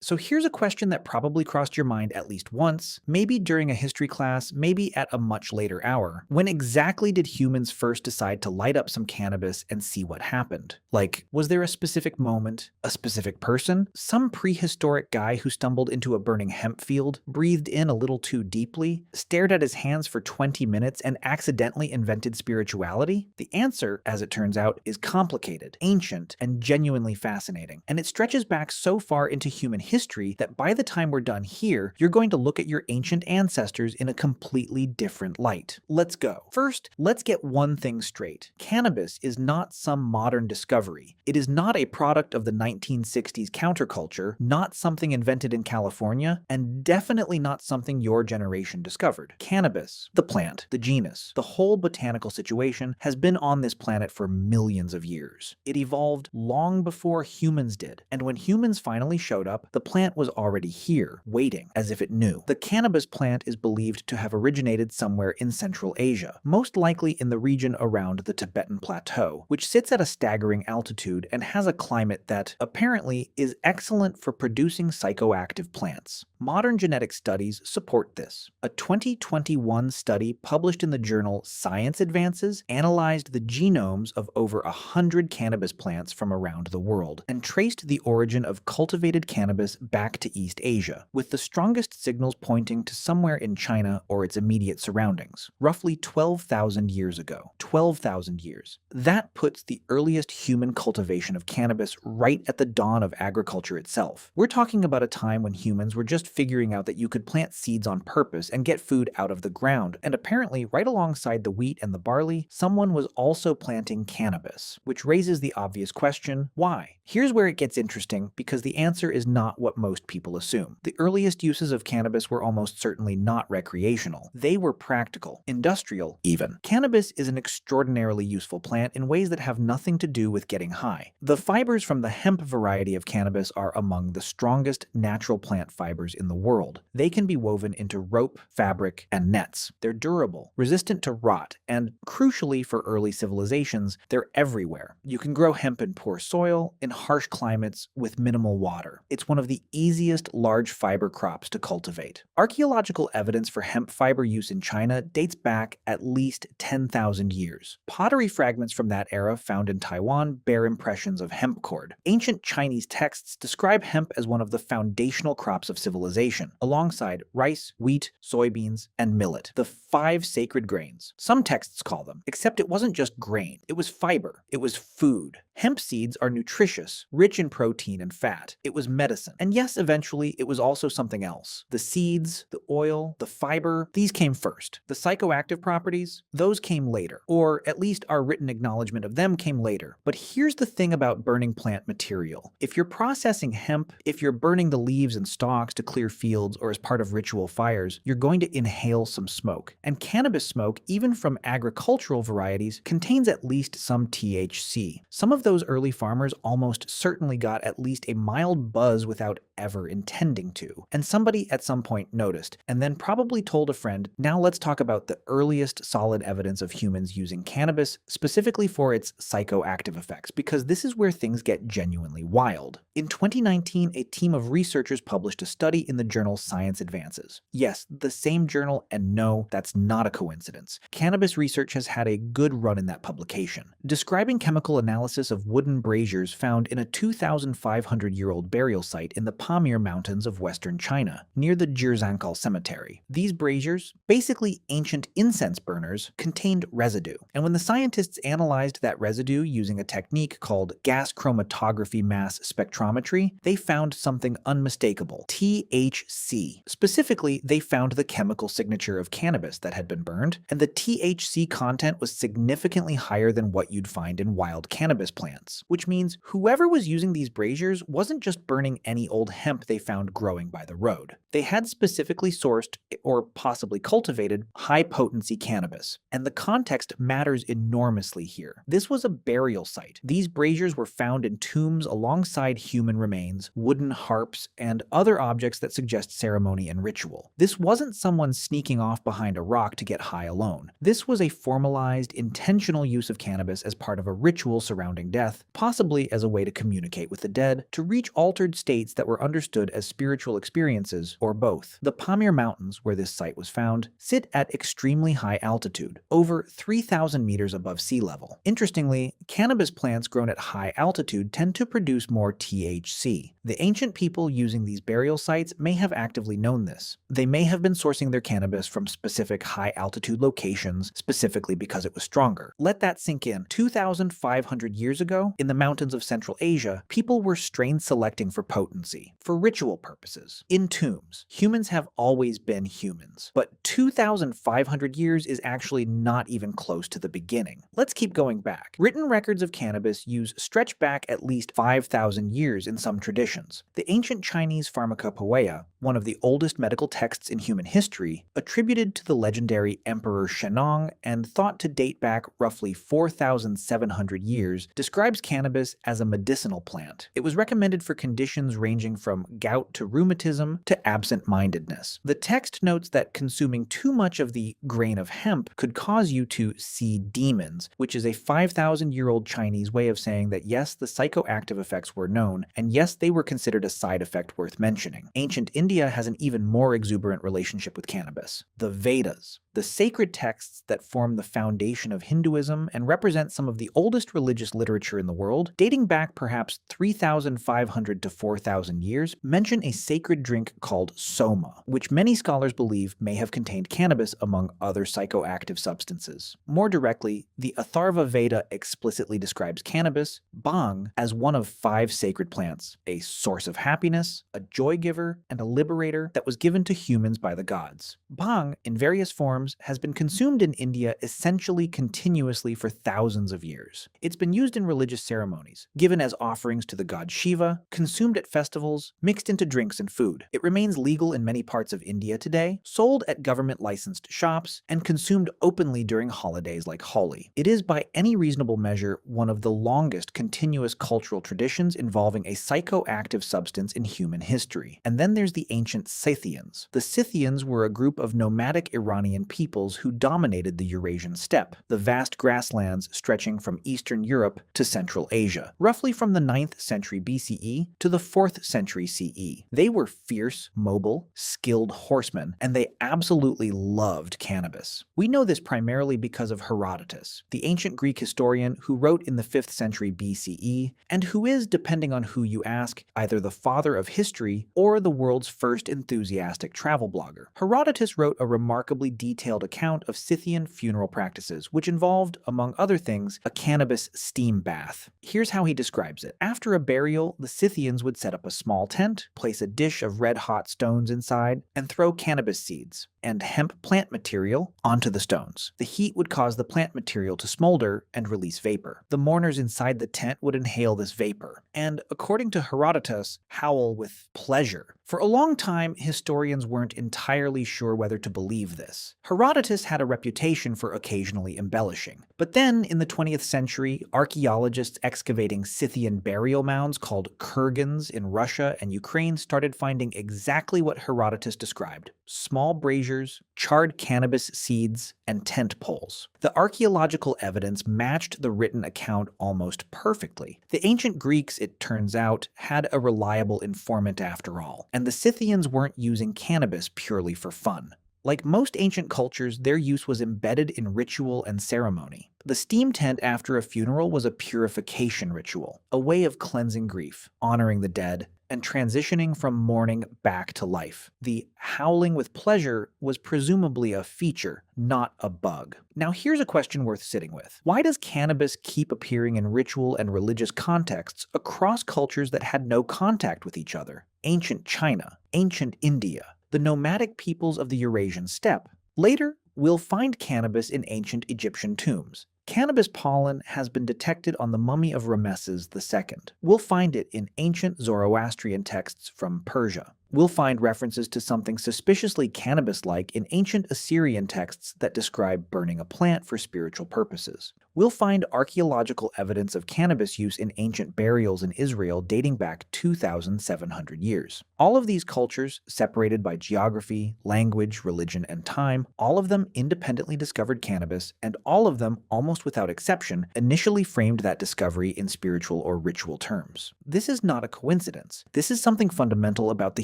So here's a question that probably crossed your mind at least once, maybe during a history class, maybe at a much later hour. When exactly did humans first decide to light up some cannabis and see what happened? Like, was there a specific moment, a specific person, some prehistoric guy who stumbled into a burning hemp field, breathed in a little too deeply, stared at his hands for 20 minutes, and accidentally invented spirituality? The answer, as it turns out, is complicated, ancient, and genuinely fascinating. And it stretches back so far into human history that by the time we're done here, you're going to look at your ancient ancestors in a completely different light. Let's go. First, let's get one thing straight. Cannabis is not some modern discovery. It is not a product of the 1960s counterculture, not something invented in California, and definitely not something your generation discovered. Cannabis, the plant, the genus, the whole botanical situation has been on this planet for millions of years. It evolved long before humans did, and when humans finally showed up, the plant was already here, waiting, as if it knew. The cannabis plant is believed to have originated somewhere in Central Asia, most likely in the region around the Tibetan Plateau, which sits at a staggering altitude and has a climate that, apparently, is excellent for producing psychoactive plants. Modern genetic studies support this. A 2021 study published in the journal Science Advances analyzed the genomes of over 100 cannabis plants from around the world and traced the origin of cultivated cannabis back to East Asia, with the strongest signals pointing to somewhere in China or its immediate surroundings, roughly 12,000 years ago. 12,000 years. That puts the earliest human cultivation of cannabis right at the dawn of agriculture itself. We're talking about a time when humans were just figuring out that you could plant seeds on purpose and get food out of the ground, and apparently right alongside the wheat and the barley, someone was also planting cannabis, which raises the obvious question, why? Here's where it gets interesting, because the answer is not what most people assume. The earliest uses of cannabis were almost certainly not recreational. They were practical, industrial even. Cannabis is an extraordinarily useful plant in ways that have nothing to do with getting high. The fibers from the hemp variety of cannabis are among the strongest natural plant fibers in the world. They can be woven into rope, fabric, and nets. They're durable, resistant to rot, and crucially for early civilizations, they're everywhere. You can grow hemp in poor soil, in harsh climates, with minimal water. It's one of the easiest large fiber crops to cultivate. Archaeological evidence for hemp fiber use in China dates back at least 10,000 years. Pottery fragments from that era found in Taiwan bear impressions of hemp cord. Ancient Chinese texts describe hemp as one of the foundational crops of civilization, alongside rice, wheat, soybeans, and millet, the 5 sacred grains. Some texts call them, except it wasn't just grain. It was fiber. It was food. Hemp seeds are nutritious, rich in protein and fat. It was medicine. And yes, eventually, it was also something else. The seeds, the oil, the fiber, these came first. The psychoactive properties, those came later. Or at least our written acknowledgement of them came later. But here's the thing about burning plant material. If you're processing hemp, if you're burning the leaves and stalks to clear fields or as part of ritual fires, you're going to inhale some smoke. And cannabis smoke, even from agricultural varieties, contains at least some THC. Some of those early farmers almost certainly got at least a mild buzz without ever intending to. And somebody at some point noticed, and then probably told a friend, now let's talk about the earliest solid evidence of humans using cannabis, specifically for its psychoactive effects, because this is where things get genuinely wild. In 2019, a team of researchers published a study in the journal Science Advances. Yes, the same journal, and no, that's not a coincidence. Cannabis research has had a good run in that publication, describing chemical analysis of wooden braziers found in a 2,500-year-old burial site in the Pamir Mountains of western China, near the Jirzhankal Cemetery. These braziers, basically ancient incense burners, contained residue. And when the scientists analyzed that residue using a technique called gas chromatography mass spectrometry, they found something unmistakable: THC. Specifically, they found the chemical signature of cannabis that had been burned, and the THC content was significantly higher than what you'd find in wild cannabis plants, which means whoever was using these braziers wasn't just burning any old hemp they found growing by the road. They had specifically sourced, or possibly cultivated, high-potency cannabis. And the context matters enormously here. This was a burial site. These braziers were found in tombs alongside human remains, wooden harps, and other objects that suggest ceremony and ritual. This wasn't someone sneaking off behind a rock to get high alone. This was a formalized, intentional use of cannabis as part of a ritual surrounding death, possibly as a way to communicate with the dead, to reach altered states states that were understood as spiritual experiences, or both. The Pamir Mountains, where this site was found, sit at extremely high altitude, over 3,000 meters above sea level. Interestingly, cannabis plants grown at high altitude tend to produce more THC. The ancient people using these burial sites may have actively known this. They may have been sourcing their cannabis from specific high-altitude locations, specifically because it was stronger. Let that sink in. 2,500 years ago, in the mountains of Central Asia, people were strain selecting for potency, for ritual purposes. In tombs, humans have always been humans. But 2,500 years is actually not even close to the beginning. Let's keep going back. Written records of cannabis use stretch back at least 5,000 years in some traditions. The ancient Chinese Pharmacopoeia, one of the oldest medical texts in human history, attributed to the legendary Emperor Shennong and thought to date back roughly 4,700 years, describes cannabis as a medicinal plant. It was recommended for conditions ranging from gout to rheumatism to absent-mindedness. The text notes that consuming too much of the grain of hemp could cause you to see demons, which is a 5,000-year-old Chinese way of saying that yes, the psychoactive effects were known, and yes, they were considered a side effect worth mentioning. Ancient India has an even more exuberant relationship with cannabis. The Vedas, the sacred texts that form the foundation of Hinduism and represent some of the oldest religious literature in the world, dating back perhaps 3,500 to 4,000 years, mention a sacred drink called soma, which many scholars believe may have contained cannabis among other psychoactive substances. More directly, the Atharva Veda explicitly describes cannabis, bhang, as one of 5 sacred plants, a source of happiness, a joy giver, and a liberator that was given to humans by the gods. Bhang, in various forms, has been consumed in India essentially continuously for thousands of years. It's been used in religious ceremonies, given as offerings to the god Shiva, consumed at festivals, mixed into drinks and food. It remains legal in many parts of India today, sold at government-licensed shops, and consumed openly during holidays like Holi. It is by any reasonable measure one of the longest continuous cultural traditions involving a psychoactive substance in human history. And then there's the ancient Scythians. The Scythians were a group of nomadic Iranian peoples who dominated the Eurasian steppe, the vast grasslands stretching from Eastern Europe to Central Asia, roughly from the 9th century BCE to the 4th century CE. They were fierce, mobile, skilled horsemen, and they absolutely loved cannabis. We know this primarily because of Herodotus, the ancient Greek historian who wrote in the 5th century BCE, and who is, depending on who you ask, either the father of history or the world's first enthusiastic travel blogger. Herodotus wrote a remarkably detailed account of Scythian funeral practices, which involved, among other things, a cannabis steam bath. Here's how he describes it. After a burial, the Scythians would set up a small tent, place a dish of red-hot stones inside, and throw cannabis seeds and hemp plant material onto the stones. The heat would cause the plant material to smolder and release vapor. The mourners inside the tent would inhale this vapor, and, according to Herodotus, howl with pleasure. For a long time, historians weren't entirely sure whether to believe this. Herodotus had a reputation for occasionally embellishing. But then, in the 20th century, archaeologists excavating Scythian burial mounds called kurgans in Russia and Ukraine started finding exactly what Herodotus described: small braziers, charred cannabis seeds, and tent poles. The archaeological evidence matched the written account almost perfectly. The ancient Greeks, it turns out, had a reliable informant after all, and the Scythians weren't using cannabis purely for fun. Like most ancient cultures, their use was embedded in ritual and ceremony. The steam tent after a funeral was a purification ritual, a way of cleansing grief, honoring the dead, and transitioning from mourning back to life. The howling with pleasure was presumably a feature, not a bug. Now here's a question worth sitting with. Why does cannabis keep appearing in ritual and religious contexts across cultures that had no contact with each other? Ancient China, ancient India, the nomadic peoples of the Eurasian steppe. Later, we'll find cannabis in ancient Egyptian tombs. Cannabis pollen has been detected on the mummy of Ramesses II. We'll find it in ancient Zoroastrian texts from Persia. We'll find references to something suspiciously cannabis-like in ancient Assyrian texts that describe burning a plant for spiritual purposes. We'll find archaeological evidence of cannabis use in ancient burials in Israel dating back 2,700 years. All of these cultures, separated by geography, language, religion, and time, all of them independently discovered cannabis, and all of them, almost without exception, initially framed that discovery in spiritual or ritual terms. This is not a coincidence. This is something fundamental about the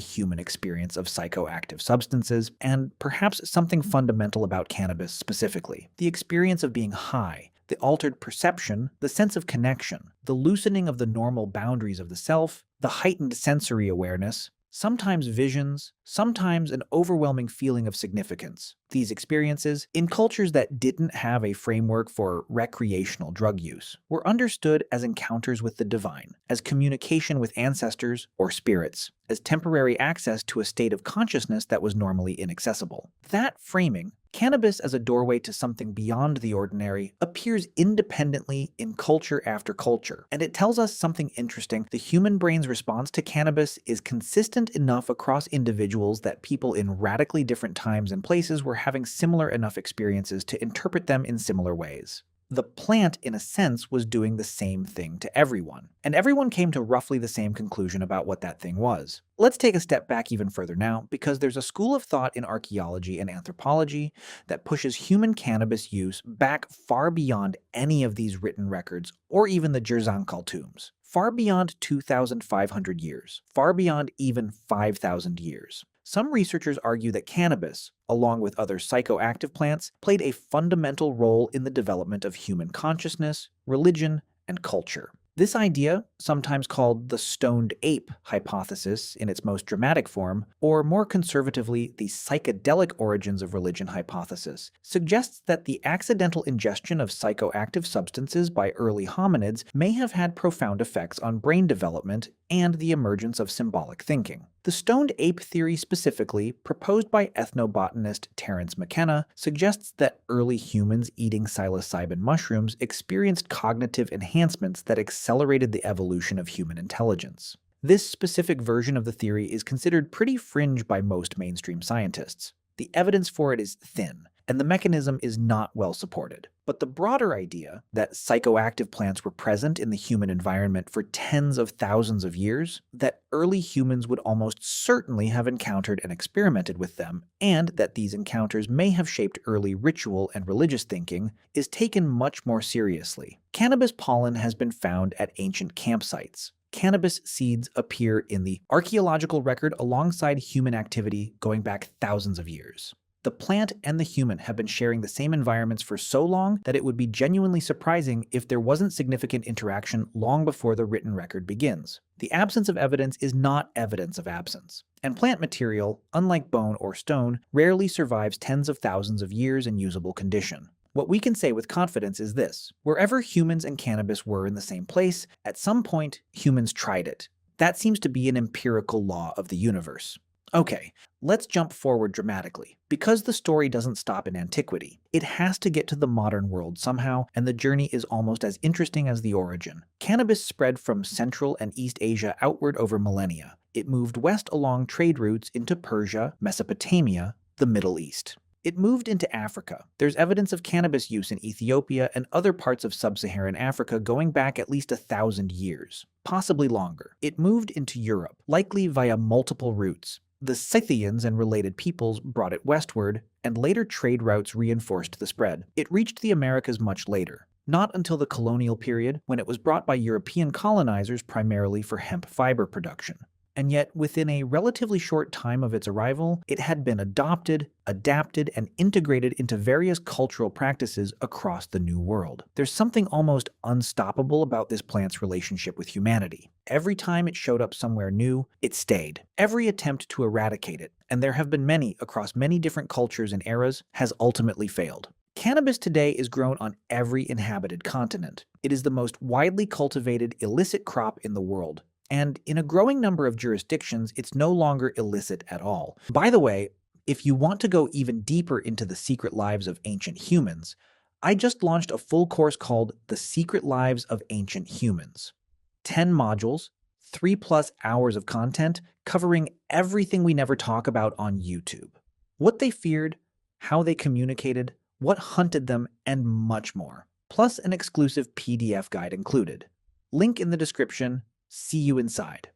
human experience of psychoactive substances, and perhaps something fundamental about cannabis specifically. The experience of being high, the altered perception, the sense of connection, the loosening of the normal boundaries of the self, the heightened sensory awareness, sometimes visions, sometimes an overwhelming feeling of significance. These experiences, in cultures that didn't have a framework for recreational drug use, were understood as encounters with the divine, as communication with ancestors or spirits, as temporary access to a state of consciousness that was normally inaccessible. That framing, cannabis as a doorway to something beyond the ordinary, appears independently in culture after culture, and it tells us something interesting. The human brain's response to cannabis is consistent enough across individuals that people in radically different times and places were having similar enough experiences to interpret them in similar ways. The plant, in a sense, was doing the same thing to everyone, and everyone came to roughly the same conclusion about what that thing was. Let's take a step back even further now, because there's a school of thought in archaeology and anthropology that pushes human cannabis use back far beyond any of these written records or even the Jerzancal tombs. Far beyond 2,500 years, far beyond even 5,000 years. Some researchers argue that cannabis, along with other psychoactive plants, played a fundamental role in the development of human consciousness, religion, and culture. This idea, sometimes called the stoned ape hypothesis in its most dramatic form, or more conservatively, the psychedelic origins of religion hypothesis, suggests that the accidental ingestion of psychoactive substances by early hominids may have had profound effects on brain development and the emergence of symbolic thinking. The stoned ape theory specifically, proposed by ethnobotanist Terence McKenna, suggests that early humans eating psilocybin mushrooms experienced cognitive enhancements that accelerated the evolution of human intelligence. This specific version of the theory is considered pretty fringe by most mainstream scientists. The evidence for it is thin, and the mechanism is not well supported. But the broader idea that psychoactive plants were present in the human environment for tens of thousands of years, that early humans would almost certainly have encountered and experimented with them, and that these encounters may have shaped early ritual and religious thinking, is taken much more seriously. Cannabis pollen has been found at ancient campsites. Cannabis seeds appear in the archaeological record alongside human activity going back thousands of years. The plant and the human have been sharing the same environments for so long that it would be genuinely surprising if there wasn't significant interaction long before the written record begins. The absence of evidence is not evidence of absence. And plant material, unlike bone or stone, rarely survives tens of thousands of years in usable condition. What we can say with confidence is this: wherever humans and cannabis were in the same place, at some point, humans tried it. That seems to be an empirical law of the universe. Okay, let's jump forward dramatically. Because the story doesn't stop in antiquity, it has to get to the modern world somehow, and the journey is almost as interesting as the origin. Cannabis spread from Central and East Asia outward over millennia. It moved west along trade routes into Persia, Mesopotamia, the Middle East. It moved into Africa. There's evidence of cannabis use in Ethiopia and other parts of sub-Saharan Africa going back at least 1,000 years, possibly longer. It moved into Europe, likely via multiple routes. The Scythians and related peoples brought it westward, and later trade routes reinforced the spread. It reached the Americas much later, not until the colonial period, when it was brought by European colonizers primarily for hemp fiber production. And yet, within a relatively short time of its arrival, it had been adopted, adapted, and integrated into various cultural practices across the New World. There's something almost unstoppable about this plant's relationship with humanity. Every time it showed up somewhere new, it stayed. Every attempt to eradicate it, and there have been many across many different cultures and eras, has ultimately failed. Cannabis today is grown on every inhabited continent. It is the most widely cultivated illicit crop in the world. And in a growing number of jurisdictions, it's no longer illicit at all. By the way, if you want to go even deeper into the secret lives of ancient humans, I just launched a full course called The Secret Lives of Ancient Humans. 10 modules, 3+ hours of content covering everything we never talk about on YouTube. What they feared, how they communicated, what hunted them, and much more. plus an exclusive PDF guide included. Link in the description. See you inside.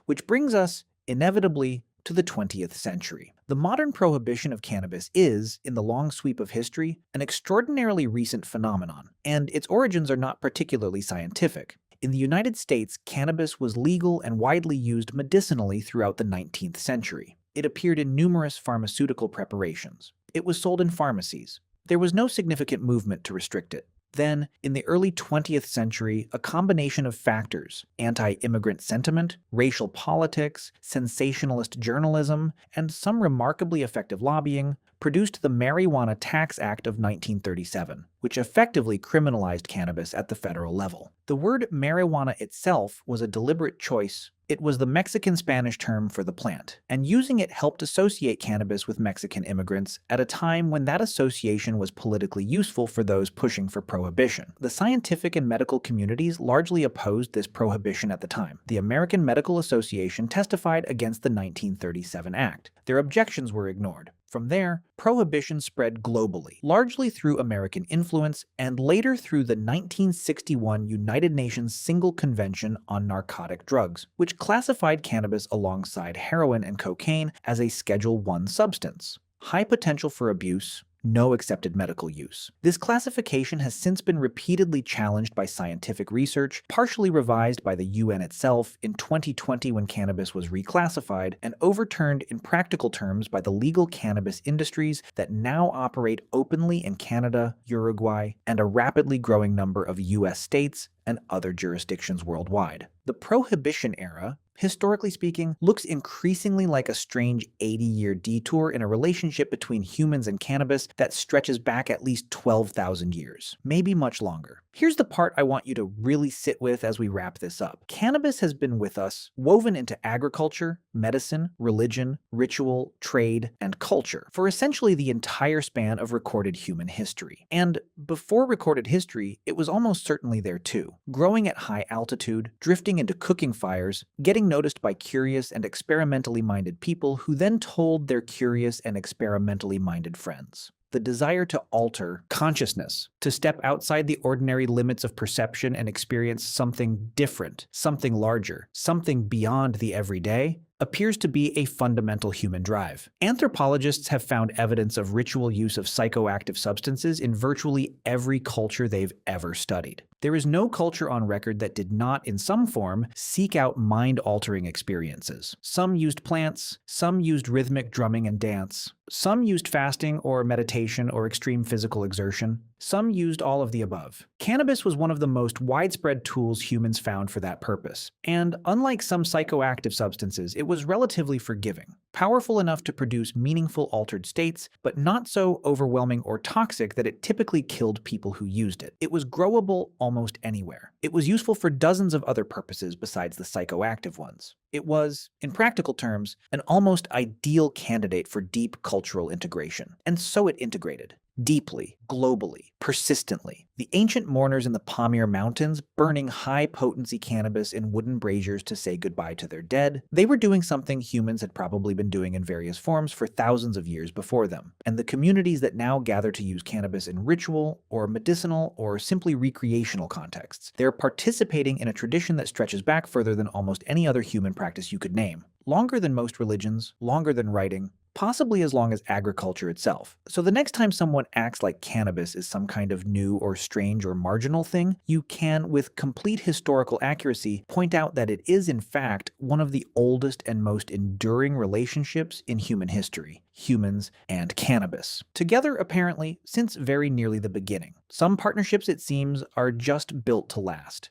Which brings us, inevitably, to the 20th century. The modern prohibition of cannabis is, in the long sweep of history, an extraordinarily recent phenomenon, and its origins are not particularly scientific. In the United States, cannabis was legal and widely used medicinally throughout the 19th century. It appeared in numerous pharmaceutical preparations. It was sold in pharmacies. There was no significant movement to restrict it. Then, in the early 20th century, a combination of factors, anti-immigrant sentiment, racial politics, sensationalist journalism, and some remarkably effective lobbying, produced the Marijuana Tax Act of 1937, which effectively criminalized cannabis at the federal level. The word marijuana itself was a deliberate choice. It was the Mexican-Spanish term for the plant, and using it helped associate cannabis with Mexican immigrants at a time when that association was politically useful for those pushing for prohibition. The scientific and medical communities largely opposed this prohibition at the time. The American Medical Association testified against the 1937 Act. Their objections were ignored. From there, prohibition spread globally, largely through American influence and later through the 1961 United Nations Single Convention on Narcotic Drugs, which classified cannabis alongside heroin and cocaine as a Schedule I substance. High potential for abuse, no accepted medical use. This classification has since been repeatedly challenged by scientific research, partially revised by the UN itself in 2020 when cannabis was reclassified, and overturned in practical terms by the legal cannabis industries that now operate openly in Canada, Uruguay, and a rapidly growing number of US states and other jurisdictions worldwide. The Prohibition era, historically speaking, looks increasingly like a strange 80-year detour in a relationship between humans and cannabis that stretches back at least 12,000 years, maybe much longer. Here's the part I want you to really sit with as we wrap this up. Cannabis has been with us, woven into agriculture, medicine, religion, ritual, trade, and culture for essentially the entire span of recorded human history. And before recorded history, it was almost certainly there too. Growing at high altitude, drifting into cooking fires, getting noticed by curious and experimentally minded people who then told their curious and experimentally minded friends. The desire to alter consciousness, to step outside the ordinary limits of perception and experience something different, something larger, something beyond the everyday, appears to be a fundamental human drive. Anthropologists have found evidence of ritual use of psychoactive substances in virtually every culture they've ever studied. There is no culture on record that did not, in some form, seek out mind-altering experiences. Some used plants, some used rhythmic drumming and dance, some used fasting or meditation or extreme physical exertion, some used all of the above. Cannabis was one of the most widespread tools humans found for that purpose, and unlike some psychoactive substances, it was relatively forgiving, powerful enough to produce meaningful altered states, but not so overwhelming or toxic that it typically killed people who used it. It was growable almost anywhere. It was useful for dozens of other purposes besides the psychoactive ones. It was, in practical terms, an almost ideal candidate for deep cultural integration. And so it integrated. Deeply, globally, persistently. The ancient mourners in the Pamir Mountains, burning high-potency cannabis in wooden braziers to say goodbye to their dead, they were doing something humans had probably been doing in various forms for thousands of years before them. And the communities that now gather to use cannabis in ritual, or medicinal, or simply recreational contexts, they're participating in a tradition that stretches back further than almost any other human practice you could name. Longer than most religions, longer than writing, possibly as long as agriculture itself. So the next time someone acts like cannabis is some kind of new or strange or marginal thing, you can, with complete historical accuracy, point out that it is in fact one of the oldest and most enduring relationships in human history. Humans and cannabis. Together, apparently, since very nearly the beginning. Some partnerships, it seems, are just built to last.